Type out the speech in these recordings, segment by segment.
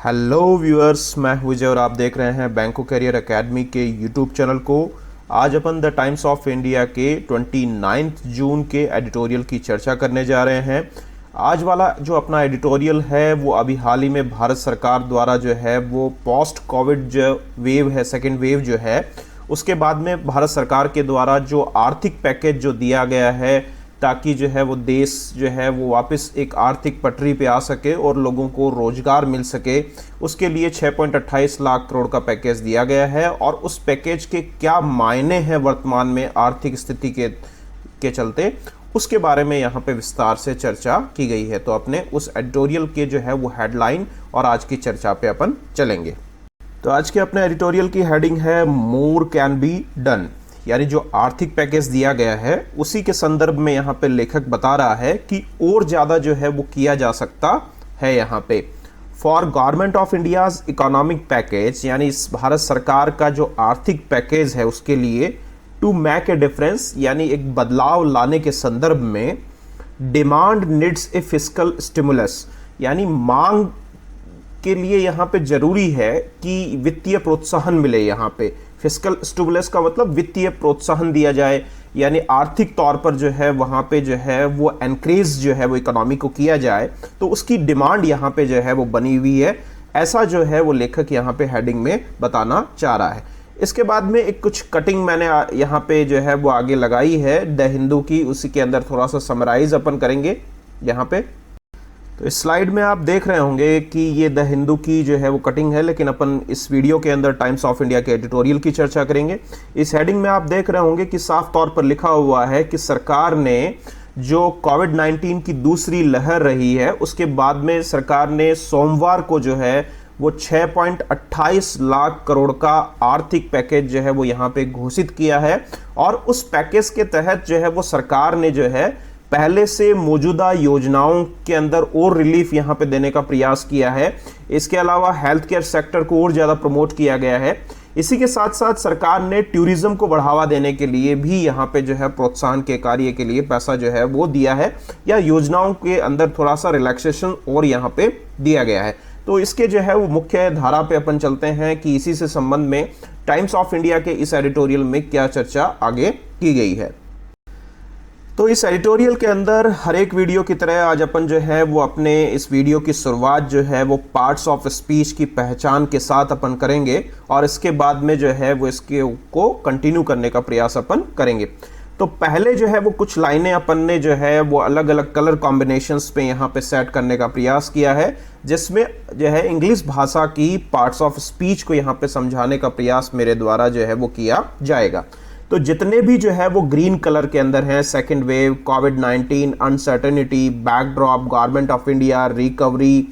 Hello viewers, मैं हूं विजय और आप देख रहे हैं बैंको करियर एकेडमी के यूट्यूब चैनल को। आज upon the times of India के 29 जून के एडिटोरियल की चर्चा करने जा रहे हैं। आज वाला जो अपना एडिटोरियल है वो अभी हाल ही में भारत सरकार द्वारा जो है वो पोस्ट कोविड जो वेव है, सेकेंड वेव जो है, उसके बाद में भारत सरकार के द्वारा जो आर्थिक पैकेज जो दिया गया है ताकि जो है वो देश जो है वो वापस एक आर्थिक पटरी पे आ सके और लोगों को रोजगार मिल सके, उसके लिए 6.28 लाख करोड़ का पैकेज दिया गया है। और उस पैकेज के क्या मायने हैं वर्तमान में आर्थिक स्थिति के चलते, उसके बारे में यहाँ पे विस्तार से चर्चा की गई है। तो अपने उस एडिटोरियल के जो है वो हेडलाइन और आज की चर्चा पे अपन चलेंगे। तो आज के अपने एडिटोरियल की हेडिंग है मोर कैन बी डन, यानी जो आर्थिक पैकेज दिया गया है उसी के संदर्भ में यहाँ पे लेखक बता रहा है कि और ज़्यादा जो है वो किया जा सकता है। यहाँ पे for government of India's economic package, यानी इस भारत सरकार का जो आर्थिक पैकेज है उसके लिए टू मेक ए डिफरेंस, यानी एक बदलाव लाने के संदर्भ में demand needs a fiscal stimulus, यानी मांग के लिए यहाँ पे जरूरी है कि वित्तीय प्रोत्साहन मिले। यहाँ पे फिस्कल स्टिमुलस का मतलब वित्तीय प्रोत्साहन दिया जाए, यानी आर्थिक तौर पर जो है वहाँ पे जो है वो एनकरेज जो है वो इकोनॉमी को किया जाए, तो उसकी डिमांड यहाँ पे जो है वो बनी हुई है। ऐसा जो है वो लेखक यहाँ पे हेडिंग में बताना चाह रहा है। इसके बाद में एक कुछ कटिंग मैंने यहाँ पे जो है वो आगे लगाई है द हिंदू की, उसी के अंदर थोड़ा सा समराइज अपन करेंगे यहाँ पे। तो इस स्लाइड में आप देख रहे होंगे कि ये द हिंदू की जो है वो कटिंग है, लेकिन अपन इस वीडियो के अंदर टाइम्स ऑफ इंडिया के एडिटोरियल की चर्चा करेंगे। इस हेडिंग में आप देख रहे होंगे कि साफ तौर पर लिखा हुआ है कि सरकार ने जो कोविड-19 की दूसरी लहर रही है उसके बाद में सरकार ने सोमवार को जो है वो 6.28 लाख करोड़ का आर्थिक पैकेज जो है वो यहाँ पे घोषित किया है। और उस पैकेज के तहत जो है वो सरकार ने जो है पहले से मौजूदा योजनाओं के अंदर और रिलीफ यहाँ पे देने का प्रयास किया है। इसके अलावा हेल्थ केयर सेक्टर को और ज़्यादा प्रमोट किया गया है। इसी के साथ साथ सरकार ने टूरिज्म को बढ़ावा देने के लिए भी यहाँ पे जो है प्रोत्साहन के कार्य के लिए पैसा जो है वो दिया है, या योजनाओं के अंदर थोड़ा सा रिलैक्सेशन और यहाँ पे दिया गया है। तो इसके जो है वो मुख्य धारा पे अपन चलते हैं कि इसी से संबंध में टाइम्स ऑफ इंडिया के इस एडिटोरियल में क्या चर्चा आगे की गई है। तो इस एडिटोरियल के अंदर हर एक वीडियो की तरह आज अपन जो है वो अपने इस वीडियो की शुरुआत जो है वो पार्ट्स ऑफ स्पीच की पहचान के साथ अपन करेंगे और इसके बाद में जो है वो इसके को कंटिन्यू करने का प्रयास अपन करेंगे। तो पहले जो है वो कुछ लाइनें अपन ने जो है वो अलग अलग कलर कॉम्बिनेशंस पे यहाँ पे सेट करने का प्रयास किया है, जिसमें जो है इंग्लिश भाषा की पार्ट्स ऑफ स्पीच को यहाँ पे समझाने का प्रयास मेरे द्वारा जो है वो किया जाएगा। तो जितने भी जो है वो ग्रीन कलर के अंदर हैं, second wave, covid, uncertainty, backdrop, government of India, recovery,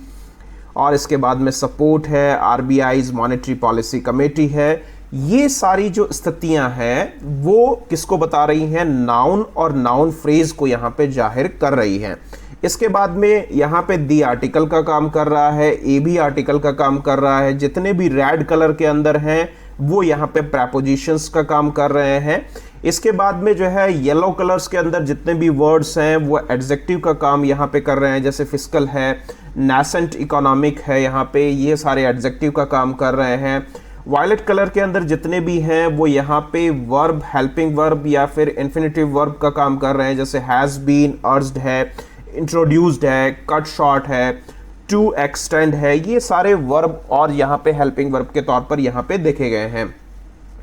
और इसके बाद में सपोर्ट है, आरबीआई मॉनेटरी पॉलिसी कमेटी है, ये सारी जो स्थितियां हैं वो किसको बता रही हैं? नाउन और नाउन फ्रेज को यहाँ पे जाहिर कर रही हैं। इसके बाद में यहाँ पे दी आर्टिकल का काम कर रहा है, ए भी आर्टिकल का काम कर रहा है, जितने भी रेड कलर के अंदर हैं वो यहाँ पे प्रेपोजिशंस का काम कर रहे हैं। इसके बाद में जो है येलो कलर्स के अंदर जितने भी वर्ड्स हैं वो एडजेक्टिव का काम यहाँ पे कर रहे हैं, जैसे फिस्कल है, नेसेंट इकोनॉमिक है, यहाँ पे ये सारे एडजेक्टिव का काम कर रहे हैं। वायलेट कलर के अंदर जितने भी हैं वो यहाँ पे वर्ब, हेल्पिंग वर्ब या फिर इन्फिनिटिव वर्ब का काम कर रहे हैं, जैसे हैज़ बीन, अर्ज्ड है, इंट्रोड्यूस्ड है, कट शॉर्ट है, टू एक्सटेंड है, ये सारे वर्ब और यहाँ पे हेल्पिंग वर्ब के तौर पर यहाँ पे देखे गए हैं।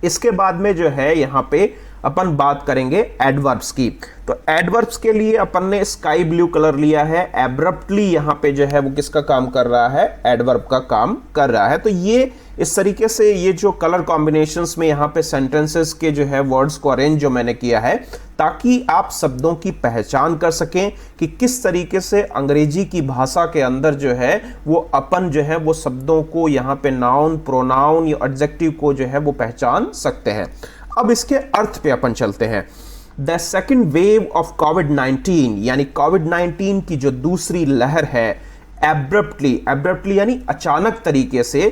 इसके बाद में जो है यहाँ पे अपन बात करेंगे एडवर्ब्स की। तो एडवर्ब्स के लिए अपन ने स्काई ब्लू कलर लिया है। एब्रप्टली यहाँ पे जो है वो किसका काम कर रहा है? एडवर्ब का काम कर रहा है। तो ये इस तरीके से ये जो कलर कॉम्बिनेशंस में यहाँ पे सेंटेंसेस के जो है वर्ड्स को अरेंज जो मैंने किया है, ताकि आप शब्दों की पहचान कर सकें कि किस तरीके से अंग्रेजी की भाषा के अंदर जो है वो अपन जो है वो शब्दों को यहाँ पे नाउन, प्रोनाउन या एडजेक्टिव को जो है वो पहचान सकते हैं। अब इसके अर्थ पे अपन चलते हैं। द सेकेंड वेव ऑफ कोविड-19, यानी कोविड-19 की जो दूसरी लहर है, एब्रप्टली यानी अचानक तरीके से,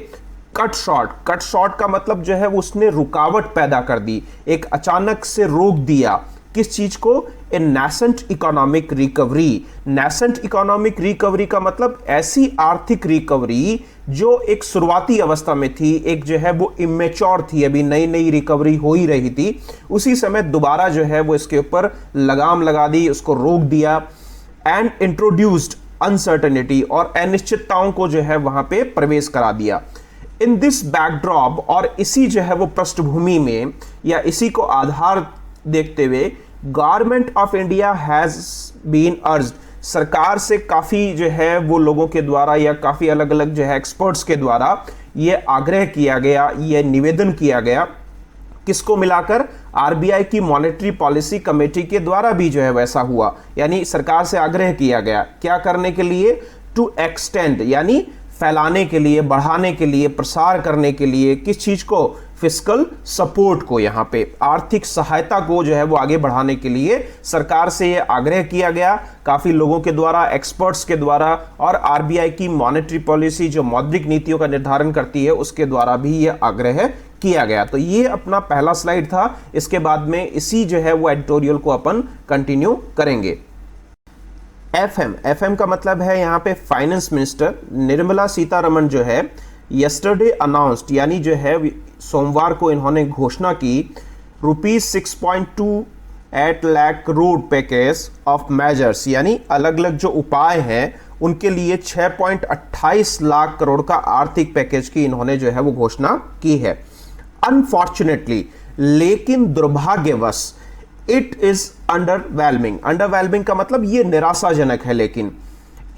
कट शॉर्ट का मतलब जो है वो उसने रुकावट पैदा कर दी, एक अचानक से रोक दिया, किस चीज को? A nascent economic recovery. Nascent economic recovery का मतलब ऐसी आर्थिक रिकवरी जो एक शुरुआती अवस्था में थी, एक जो है वो इमेच्योर थी, अभी नई नई रिकवरी हो ही रही थी, उसी समय दोबारा जो है वो इसके ऊपर लगाम लगा दी, उसको रोक दिया एंड इंट्रोड्यूस्ड अनसर्टेनिटी, और अनिश्चितताओं को जो है वहां पे प्रवेश करा दिया। इन दिस बैकड्रॉप, और इसी जो है वो पृष्ठभूमि में या इसी को आधार देखते हुए government of India has been urged, सरकार से काफी जो है वो लोगों के द्वारा या काफी अलग अलग जो है एक्सपर्ट्स के द्वारा ये आग्रह किया गया, ये निवेदन किया गया, किसको मिलाकर? आरबीआई की मॉनेटरी पॉलिसी कमेटी के द्वारा भी जो है वैसा हुआ, यानी सरकार से आग्रह किया गया क्या करने के लिए? टू एक्सटेंड, यानी फैलाने के लिए, बढ़ाने के लिए, प्रसार करने के लिए, किस चीज को? फिस्कल सपोर्ट को, यहां पे आर्थिक सहायता को जो है वो आगे बढ़ाने के लिए सरकार से ये आग्रह किया गया, काफी लोगों के द्वारा, एक्सपर्ट्स के द्वारा, और आरबीआई की मॉनेटरी पॉलिसी जो मौद्रिक नीतियों का निर्धारण करती है उसके द्वारा भी ये आग्रह किया गया। तो ये अपना पहला स्लाइड था, इसके बाद में इसी जो है वो एडिटोरियल को अपन कंटिन्यू करेंगे। एफएम का मतलब है यहाँ पे फाइनेंस मिनिस्टर निर्मला सीतारमण जो है यस्टरडे अनाउंस्ड, यानी जो है सोमवार को इन्होंने घोषणा की, ₹6.28 lakh crore package of measures, यानी अलग अलग जो उपाय हैं उनके लिए 6.28 लाख करोड़ का आर्थिक पैकेज की इन्होंने जो है वो घोषणा की है। अनफॉर्चुनेटली, लेकिन दुर्भाग्यवश, इट इज अंडरवेलमिंग। अंडरवेलमिंग का मतलब ये निराशाजनक है, लेकिन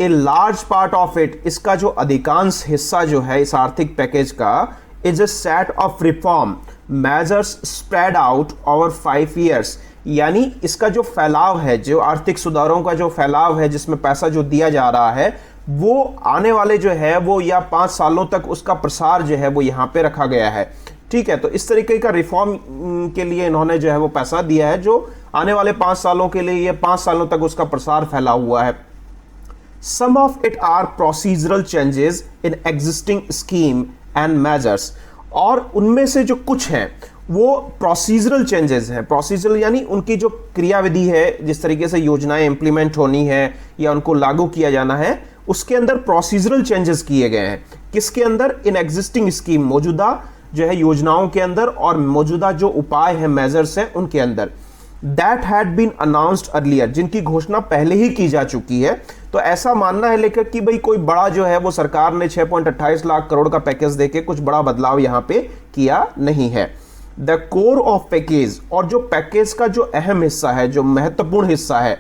a large part of it, इसका जो अधिकांश हिस्सा जो है इस आर्थिक पैकेज का, is a set of reform measures spread out over 5 years, यानी इसका जो फैलाव है, जो आर्थिक सुधारों का जो फैलाव है, जिसमें पैसा जो दिया जा रहा है, वो आने वाले जो है वो या 5 सालों तक उसका प्रसार जो है वो यहाँ पे रखा गया है। ठीक है, तो इस तरीके का रिफॉर्म के लिए इन्होंने जो है वो पैसा दिया है, जो आने वाले 5 सालों के लिए, 5 सालों तक उसका प्रसार फैला हुआ है। Some of it are procedural changes in existing scheme and measures, और उनमें से जो कुछ हैं वो प्रोसीजरल चेंजेस हैं। प्रोसीजरल यानी उनकी जो क्रियाविधि है, जिस तरीके से योजनाएं इंप्लीमेंट होनी है या उनको लागू किया जाना है, उसके अंदर प्रोसीजरल चेंजेस किए गए हैं। किसके अंदर? इन एग्जिस्टिंग स्कीम, मौजूदा जो है योजनाओं के अंदर, और मौजूदा जो उपाय हैं, मेजर्स हैं, उनके अंदर। That had been announced earlier, जिनकी घोषणा पहले ही की जा चुकी है। तो ऐसा मानना है लेकर कि भाई कोई बड़ा जो है वो सरकार ने 6.28 लाख करोड़ का पैकेज देके कुछ बड़ा बदलाव यहां पे किया नहीं है। द कोर ऑफ पैकेज, और जो पैकेज का जो अहम हिस्सा है, जो महत्वपूर्ण हिस्सा है,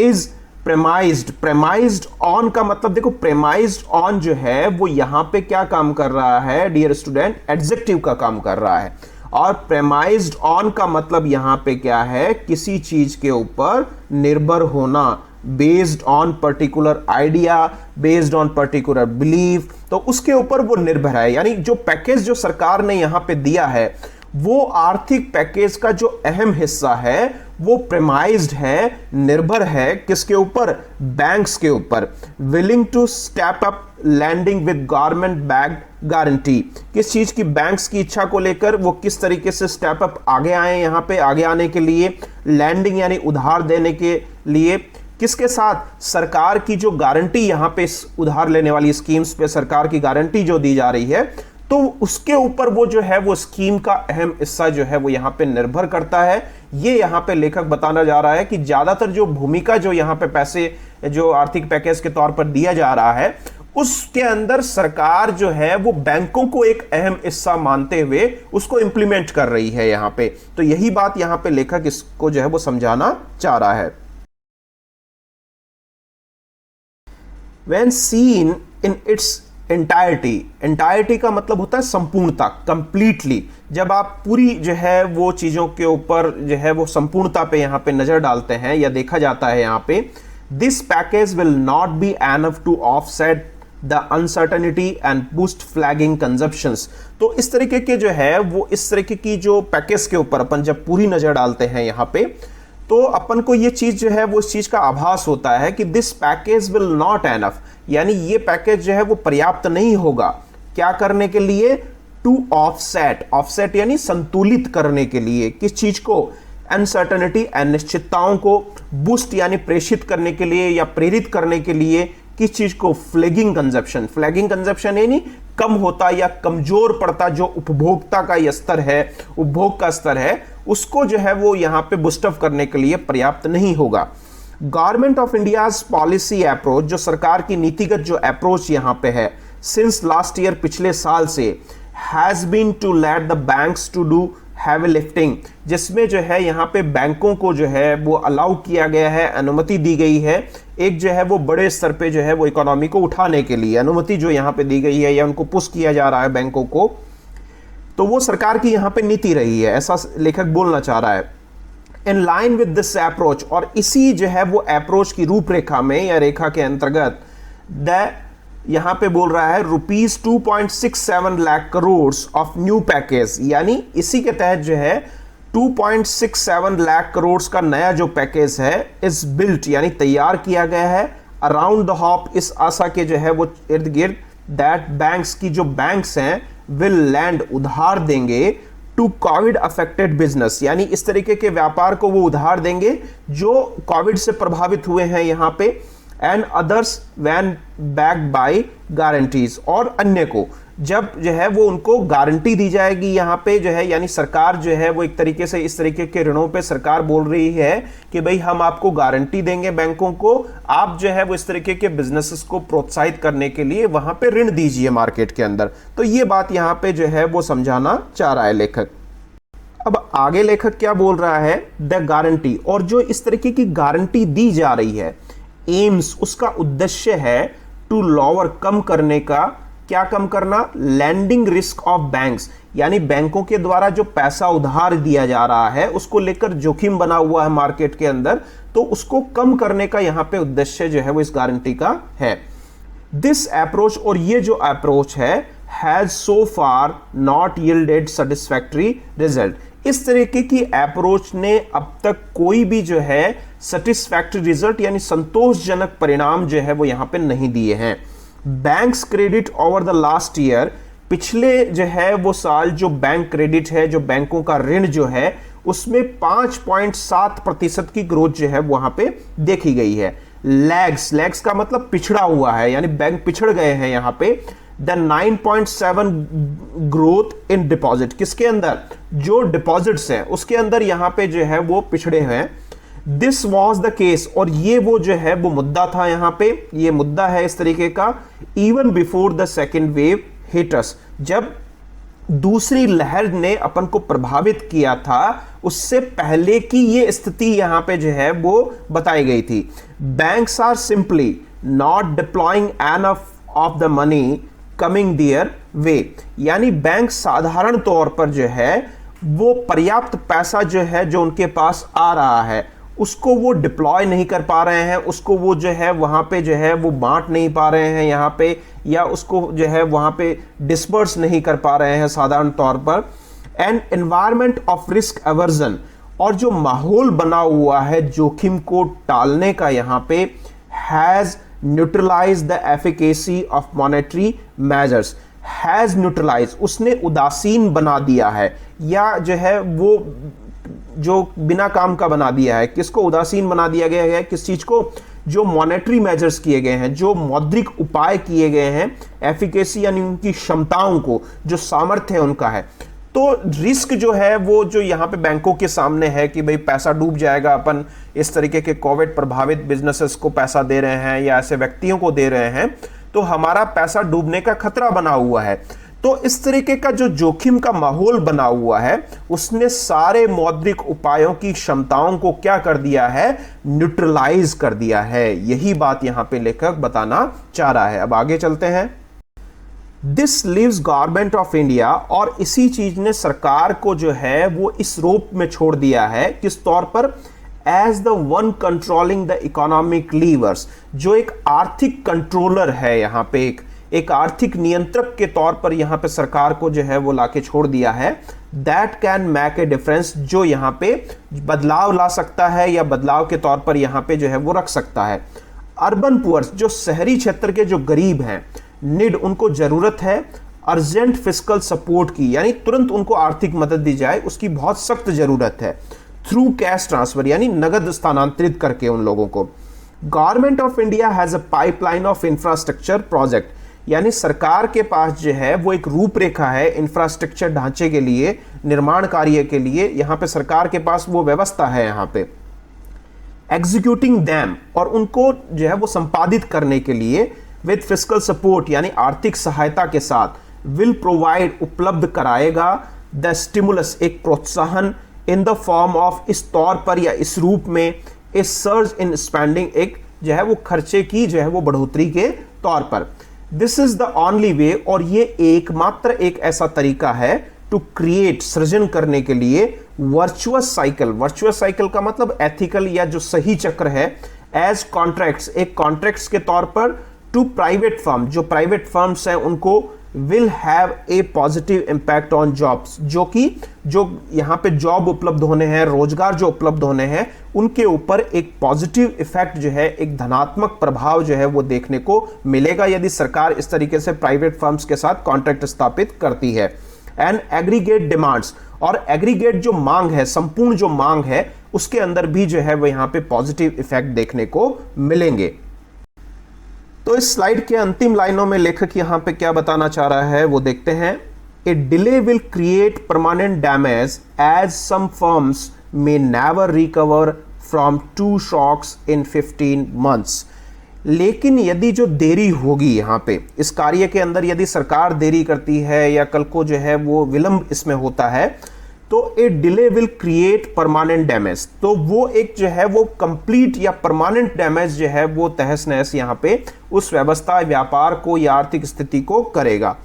इज प्रेमाइज्ड ऑन का मतलब देखो, प्रेमाइज्ड ऑन जो है वो यहां पे क्या काम कर रहा है डियर स्टूडेंट? एडजेक्टिव का काम कर रहा है। और प्रेमाइज्ड ऑन का मतलब यहां पे क्या है? किसी चीज के ऊपर निर्भर होना, based on particular idea, based on particular belief, तो उसके ऊपर वो निर्भर है। यानी जो पैकेज जो सरकार ने यहां पे दिया है, वो आर्थिक पैकेज का जो अहम हिस्सा है वो प्रेमाइज्ड है, निर्भर है किसके ऊपर? बैंक्स के ऊपर। Willing to step up lending with government backed guarantee, किस चीज की? बैंक्स की इच्छा को लेकर वो किस तरीके से स्टेप अप आगे आए, यहां पे आगे आने के लिए। लैंडिंग यानी उधार देने के लिए, किसके साथ? सरकार की जो गारंटी यहां पे उधार लेने वाली स्कीम्स पे सरकार की गारंटी जो दी जा रही है, तो उसके ऊपर वो जो है वो स्कीम का अहम हिस्सा जो है वो यहां पे निर्भर करता है। ये यहां पे लेखक बताना जा रहा है कि ज्यादातर जो भूमिका जो यहां पे पैसे जो आर्थिक पैकेज के तौर पर दिया जा रहा है, उसके अंदर सरकार जो है वो बैंकों को एक अहम हिस्सा मानते हुए उसको इंप्लीमेंट कर रही है यहां पे। तो यही बात यहां पे लेखक इसको जो है वो समझाना चाह रहा है। When seen in its entirety, entirety का मतलब होता है संपूर्णता, कंप्लीटली। जब आप पूरी जो है वो चीजों के ऊपर जो है वो संपूर्णता पे यहाँ पे नजर डालते हैं या देखा जाता है यहाँ पे, this package will not be enough to offset the uncertainty and boost flagging consumptions. तो इस तरीके के जो है वो इस तरीके की जो पैकेज के ऊपर अपन जब पूरी नजर डालते हैं यहाँ पे, तो अपन को ये चीज जो है वो इस चीज का आभास होता है कि this package will not enough, यानी ये पैकेज जो है वो पर्याप्त नहीं होगा क्या करने के लिए? टू ऑफसेट, ऑफसेट यानी संतुलित करने के लिए। किस चीज को? अनसर्टेनिटी, अनिश्चितताओं को बूस्ट यानी प्रेषित करने के लिए या प्रेरित करने के लिए किस चीज को, फ्लैगिंग कंजप्शन। फ्लैगिंग कंजप्शन यानी कम होता या कमजोर पड़ता जो उपभोक्ता का स्तर है, उपभोग का स्तर है, उसको जो है वो यहां पे बूस्टअप करने के लिए पर्याप्त नहीं होगा। Government of India's policy approach, जो सरकार की नीतिगत जो अप्रोच यहां पे है सिंस लास्ट ईयर, पिछले साल से, has been to let the banks to do heavy lifting, जिसमें जो है यहाँ पे बैंकों को जो है वो अलाउ किया गया है, अनुमति दी गई है, एक जो है वो बड़े स्तर पे जो है वो इकोनॉमी को उठाने के लिए अनुमति जो यहाँ पे दी गई है या उनको पुश किया जा रहा है बैंकों को, तो वो सरकार की यहाँ पे नीति रही है, ऐसा लेखक बोलना चाह रहा है। In line with this approach, और इसी जो है वो अप्रोच की रूपरेखा में या रेखा के अंतर्गत यहां पे बोल रहा है ₹2.67 lakh crore of new package, यानी इसी के तहत जो है 2.67 लाख करोड़ का नया जो पैकेज है इस बिल्ट यानी तैयार किया गया है अराउंड द हॉप, इस आशा के जो है वो इर्द गिर्द, दैट बैंक्स की जो बैंक्स हैं विल लैंड, उधार देंगे, टू कोविड अफेक्टेड बिजनेस, यानी इस तरीके के व्यापार को वो उधार देंगे जो कोविड से प्रभावित हुए हैं यहां पे, and others when backed by guarantees, और अन्य को जब जो है वो उनको गारंटी दी जाएगी यहां पे जो है, यानी सरकार जो है वो एक तरीके से इस तरीके के ऋणों पे सरकार बोल रही है कि भाई हम आपको गारंटी देंगे बैंकों को, आप जो है वो इस तरीके के बिजनेसेस को प्रोत्साहित करने के लिए वहां पे ऋण दीजिए मार्केट के अंदर। तो ये बात यहां पे जो है वो समझाना चाह रहा है लेखक। अब आगे लेखक क्या बोल रहा है, द गारंटी, और जो इस तरीके की गारंटी दी जा रही है, एम्स, उसका उद्देश्य है टू लॉवर, कम करने का, क्या कम करना, लैंडिंग रिस्क ऑफ बैंक्स, यानी बैंकों के द्वारा जो पैसा उधार दिया जा रहा है उसको लेकर जोखिम बना हुआ है मार्केट के अंदर, तो उसको कम करने का यहां पे उद्देश्य जो है वो इस गारंटी का है। दिस अप्रोच, और ये जो अप्रोच है, has so far not yielded satisfactory result, इस तरीके की अप्रोच ने अब तक कोई भी जो है सेटिस्फैक्टरी रिजल्ट यानी संतोषजनक परिणाम जो है वो यहां पे नहीं दिए हैं। Banks credit over the last year, पिछले जो है वो साल जो बैंक क्रेडिट है, जो बैंकों का ऋण जो है, उसमें 5.7% की ग्रोथ जो है वहां पे देखी गई है। लैग्स का मतलब पिछड़ा हुआ है, यानी बैंक पिछड़ गए हैं यहां पे। द 9.7 ग्रोथ इन डिपॉजिट, किसके अंदर, जो डिपॉजिट्स हैं उसके अंदर यहां पे जो है वो पिछड़े हैं। दिस वॉज द केस, और ये वो जो है वो मुद्दा था यहां पे, ये मुद्दा है इस तरीके का, even before the second wave hit us, जब दूसरी लहर ने अपन को प्रभावित किया था उससे पहले की ये स्थिति यहां पे जो है वो बताई गई थी। Banks are simply not deploying enough of the money coming their way, यानी बैंक साधारण तौर पर जो है वो पर्याप्त पैसा जो है जो उनके पास आ रहा है उसको वो डिप्लॉय नहीं कर पा रहे हैं, उसको वो जो है वहां पे जो है वो बांट नहीं पा रहे हैं यहाँ पे, या उसको जो है वहां पे डिस्पर्स नहीं कर पा रहे हैं साधारण तौर पर। And environment of risk aversion, और जो माहौल बना हुआ है जोखिम को टालने का यहाँ पे, has neutralise the efficacy of monetary measures, has neutralise, उसने उदासीन बना दिया है, या जो है वो जो बिना काम का बना दिया है। किसको उदासीन बना दिया गया है, किस चीज को, जो मॉनेटरी मेजर्स किए गए हैं, जो मौद्रिक उपाय किए गए हैं, एफिकेसी यानी उनकी क्षमताओं को, जो सामर्थ्य है उनका है। तो रिस्क जो है वो जो यहाँ पे बैंकों के सामने है कि भाई पैसा डूब जाएगा, अपन इस तरीके के कोविड प्रभावित बिजनेसेस को पैसा दे रहे हैं या ऐसे व्यक्तियों को दे रहे हैं, तो हमारा पैसा डूबने का खतरा बना हुआ है। तो इस तरीके का जो जोखिम का माहौल बना हुआ है उसने सारे मौद्रिक उपायों की क्षमताओं को क्या कर दिया है, न्यूट्रलाइज कर दिया है। यही बात यहां पे लेखक बताना चाह रहा है। अब आगे चलते हैं। This leaves government of India, और इसी चीज ने सरकार को जो है वो इस रूप में छोड़ दिया है, किस तौर पर, as the one controlling the economic levers, जो एक आर्थिक कंट्रोलर है यहां पे, एक आर्थिक नियंत्रक के तौर पर यहां पे सरकार को जो है वो लाके छोड़ दिया है। That can make a difference, जो यहां पे बदलाव ला सकता है या बदलाव के तौर पर यहां पे जो है वो रख सकता है। अर्बन पुअर्स, जो शहरी क्षेत्र के जो गरीब हैं, नीड, उनको जरूरत है अर्जेंट फिस्कल सपोर्ट की, यानी तुरंत उनको आर्थिक मदद दी जाए, उसकी बहुत सख्त जरूरत है। थ्रू कैश ट्रांसफर, यानी नगद स्थानांतरित करके उन लोगों को। Government of India has a pipeline of infrastructure project, यानी सरकार के पास जो है वो एक रूपरेखा है इंफ्रास्ट्रक्चर ढांचे के लिए, निर्माण कार्य के लिए। यहां पे सरकार के पास वो व्यवस्था है यहां पे। एग्जीक्यूटिंग दैम, और उनको जो है वो संपादित करने के लिए विद फिस्कल सपोर्ट, यानी आर्थिक सहायता के साथ, विल प्रोवाइड, उपलब्ध कराएगा, द स्टिमुलस, एक प्रोत्साहन, इन द फॉर्म ऑफ, इस तौर पर या इस रूप में, ए सर्ज इन स्पेंडिंग, एक जो है वो खर्चे की जो है वो बढ़ोतरी के तौर पर। This is the only way, और ये एकमात्र एक ऐसा तरीका है टू क्रिएट, सृजन करने के लिए, वर्चुअस साइकिल। वर्चुअस साइकिल का मतलब एथिकल या जो सही चक्र है, एज कॉन्ट्रैक्ट्स, एक कॉन्ट्रैक्ट्स के तौर पर, टू प्राइवेट फर्म, जो प्राइवेट फर्म्स हैं उनको, will have a positive impact on jobs, जो यहां पे जॉब उपलब्ध होने हैं, रोजगार जो उपलब्ध होने हैं, उनके ऊपर एक पॉजिटिव इफेक्ट जो है, एक धनात्मक प्रभाव जो है वो देखने को मिलेगा यदि सरकार इस तरीके से प्राइवेट फर्म्स के साथ कॉन्ट्रैक्ट स्थापित करती है। एंड एग्रीगेट डिमांड्स, और एग्रीगेट जो मांग है, संपूर्ण जो मांग है, उसके अंदर भी जो है वो यहां पे पॉजिटिव इफेक्ट देखने को मिलेंगे। तो इस स्लाइड के अंतिम लाइनों में लेखक यहां पे क्या बताना चाह रहा है वो देखते हैं। A delay will create permanent damage as some firms may never recover from 2 shocks in 15 months. लेकिन यदि जो देरी होगी यहां पे इस कार्य के अंदर, यदि सरकार देरी करती है या कल को जो है वो विलंब इसमें होता है, तो ए delay will create permanent damage, तो वो एक जो है वो कंप्लीट या परमानेंट डैमेज जो है वो तहस नहस यहां पे उस व्यवस्था, व्यापार को या आर्थिक स्थिति को करेगा।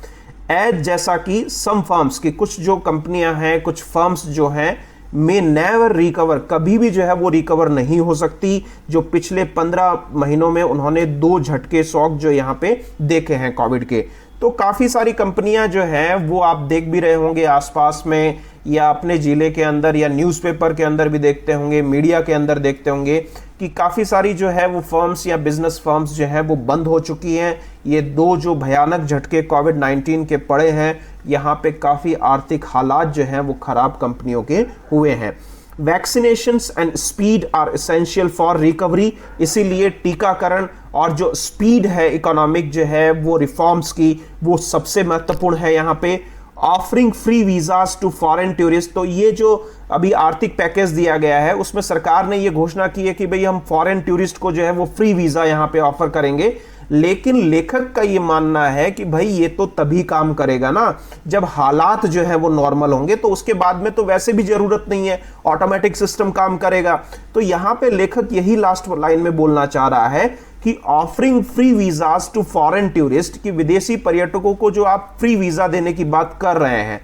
एज, जैसा कि सम फर्म्स की, कुछ जो कंपनियां हैं, कुछ फर्म्स जो हैं, में नेवर रिकवर, कभी भी जो है वो रिकवर नहीं हो सकती, जो पिछले 15 महीनों में उन्होंने 2 झटके शॉक जो यहां पे देखे हैं कोविड के। तो काफी सारी कंपनियां जो हैं वो आप देख भी रहे होंगे आसपास में, या अपने जिले के अंदर, या न्यूज़पेपर के अंदर भी देखते होंगे, मीडिया के अंदर देखते होंगे कि काफ़ी सारी जो है वो फर्म्स या बिजनेस फर्म्स जो है वो बंद हो चुकी हैं। ये 2 जो भयानक झटके कोविड-19 के पड़े हैं, यहाँ पे काफ़ी आर्थिक हालात जो हैं वो खराब कंपनियों के हुए हैं। Vaccinations and speed are essential for recovery, इसीलिए टीकाकरण और जो स्पीड है इकोनॉमिक जो है वो रिफॉर्म्स की, वो सबसे महत्वपूर्ण है यहाँ पे। Offering free visas to foreign tourist, तो ये जो अभी आर्थिक पैकेज दिया गया है उसमें सरकार ने ये घोषणा की है कि भाई हम फॉरेन टूरिस्ट को जो है वो फ्री वीजा यहाँ पे ऑफर करेंगे। लेकिन लेखक का ये मानना है कि भाई ये तो तभी काम करेगा ना जब हालात जो है वो नॉर्मल होंगे, तो उसके बाद में तो वैसे भी जरूरत नहीं है, ऑटोमेटिक सिस्टम काम करेगा। तो यहां पे लेखक यही लास्ट लाइन में बोलना चाह रहा है कि offering free visas to foreign tourist, कि विदेशी पर्यटकों को जो आप फ्री वीजा देने की बात कर रहे हैं,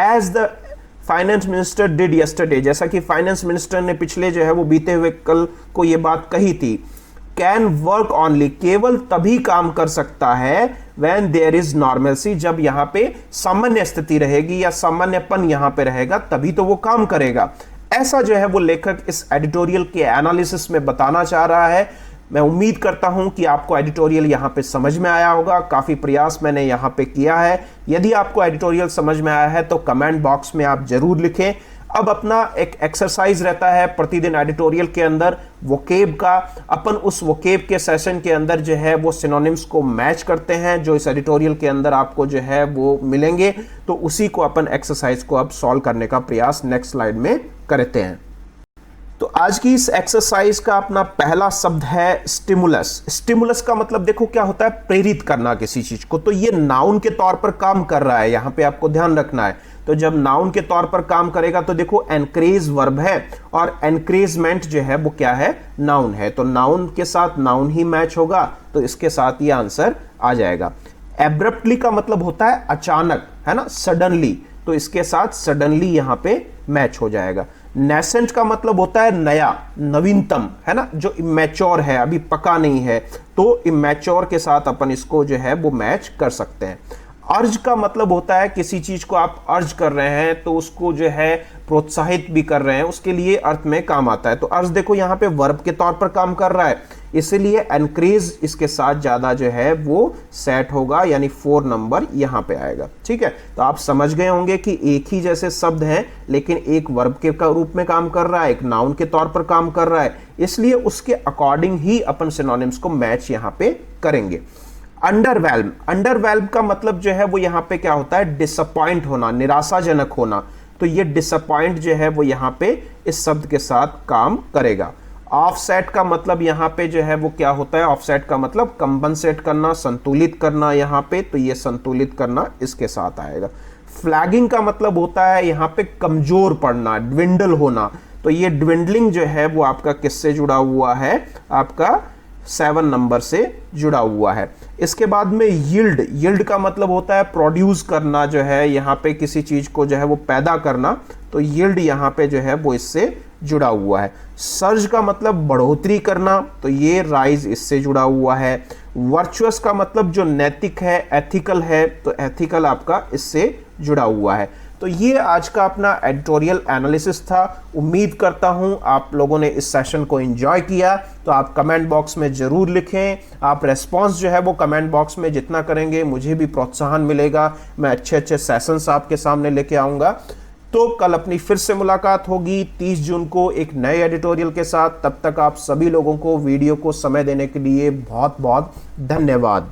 as the finance minister did yesterday, जैसा कि फाइनेंस मिनिस्टर ने पिछले जो है वो बीते हुए कल को ये बात कही थी, कैन वर्क ऑनली, केवल तभी काम कर सकता है व्हेन देयर इज नॉर्मलसी, जब यहां पे सामान्य स्थिति रहेगी या सामान्यपन यहां पे रहेगा, तभी तो वो काम करेगा। ऐसा जो है वो लेखक इस एडिटोरियल के एनालिसिस में बताना चाह रहा है। मैं उम्मीद करता हूं कि आपको एडिटोरियल यहां पे समझ में आया होगा। काफी प्रयास मैंने यहां पे किया है। यदि आपको एडिटोरियल समझ में आया है तो कमेंट बॉक्स में आप जरूर लिखें। अब अपना एक एक्सरसाइज रहता है प्रतिदिन एडिटोरियल के अंदर वोकेब का। अपन उस वोकेब के सेशन के अंदर जो है वो सिनोनिम्स को मैच करते हैं जो इस एडिटोरियल के अंदर आपको जो है वो मिलेंगे। तो उसी को अपन एक्सरसाइज को अब सॉल्व करने का प्रयास नेक्स्ट स्लाइड में करते हैं। तो आज की इस एक्सरसाइज का अपना पहला शब्द है स्टिमुलस। स्टिमुलस का मतलब देखो क्या होता है, प्रेरित करना किसी चीज को। तो ये नाउन के तौर पर काम कर रहा है, यहां पे आपको ध्यान रखना है। तो जब नाउन के तौर पर काम करेगा तो देखो एनकरेज वर्ब है और एनकरेजमेंट जो है वो क्या है, नाउन है। तो नाउन के साथ नाउन ही मैच होगा, तो इसके साथ ये आंसर आ जाएगा। एब्रप्टली का मतलब होता है अचानक, है ना, सडनली, तो इसके साथ सडनली यहां पे मैच हो जाएगा। नेसेंट का मतलब होता है नया, नवीनतम, है ना, जो इमैच्योर है, अभी पका नहीं है, तो इमैच्योर के साथ अपन इसको जो है वो मैच कर सकते हैं। अर्ज का मतलब होता है किसी चीज को आप अर्ज कर रहे हैं तो उसको जो है प्रोत्साहित भी कर रहे हैं, उसके लिए अर्थ में काम आता है। तो अर्ज देखो यहाँ पे वर्ब के तौर पर काम कर रहा है। इसलिए एनक्रीज इसके साथ ज़्यादा जो है वो सेट होगा, यानी 4 नंबर यहाँ पे आएगा। ठीक है, तो आप समझ गए होंगे कि एक ही जैसे शब्द हैं लेकिन एक वर्ब के रूप में काम कर रहा है, एक नाउन के तौर पर काम कर रहा है, इसलिए उसके अकॉर्डिंग ही अपन सिनोनिम्स को मैच यहाँ पे करेंगे। अंडरवेल्म, अंडरवेल्म का मतलब जो है वो यहाँ पे क्या होता है, डिसअपॉइंट होना, निराशाजनक होना। तो ये डिसअपॉइंट जो है वो यहाँ पे इस शब्द के साथ काम करेगा। ऑफसेट का मतलब यहाँ पे जो है वो क्या होता है, ऑफसेट का मतलब कंपनसेट करना, संतुलित करना यहाँ पे, तो ये संतुलित करना इसके साथ आएगा। फ्लैगिंग का मतलब होता है यहाँ पे कमजोर पड़ना, ड्विंडल होना, तो ये ड्विंडलिंग जो है वो आपका किससे जुड़ा हुआ है, आपका 7 नंबर से जुड़ा हुआ है। इसके बाद में यील्ड, यील्ड का मतलब होता है प्रोड्यूस करना, जो है यहाँ पे किसी चीज को जो है वो पैदा करना, तो यील्ड यहाँ पे जो है वो इससे जुड़ा हुआ है। सर्ज का मतलब बढ़ोतरी करना, तो ये राइज इससे जुड़ा हुआ है। वर्चुअस का मतलब जो नैतिक है, एथिकल है, तो एथिकल आपका इससे जुड़ा हुआ है। तो ये आज का अपना एडिटोरियल एनालिसिस था। उम्मीद करता हूं आप लोगों ने इस सेशन को एंजॉय किया। तो आप कमेंट बॉक्स में ज़रूर लिखें, आप रेस्पॉन्स जो है वो कमेंट बॉक्स में जितना करेंगे मुझे भी प्रोत्साहन मिलेगा, मैं अच्छे अच्छे सेशंस आपके सामने लेके आऊँगा। तो कल अपनी फिर से मुलाकात होगी 30 जून को एक नए एडिटोरियल के साथ। तब तक आप सभी लोगों को वीडियो को समय देने के लिए बहुत बहुत धन्यवाद।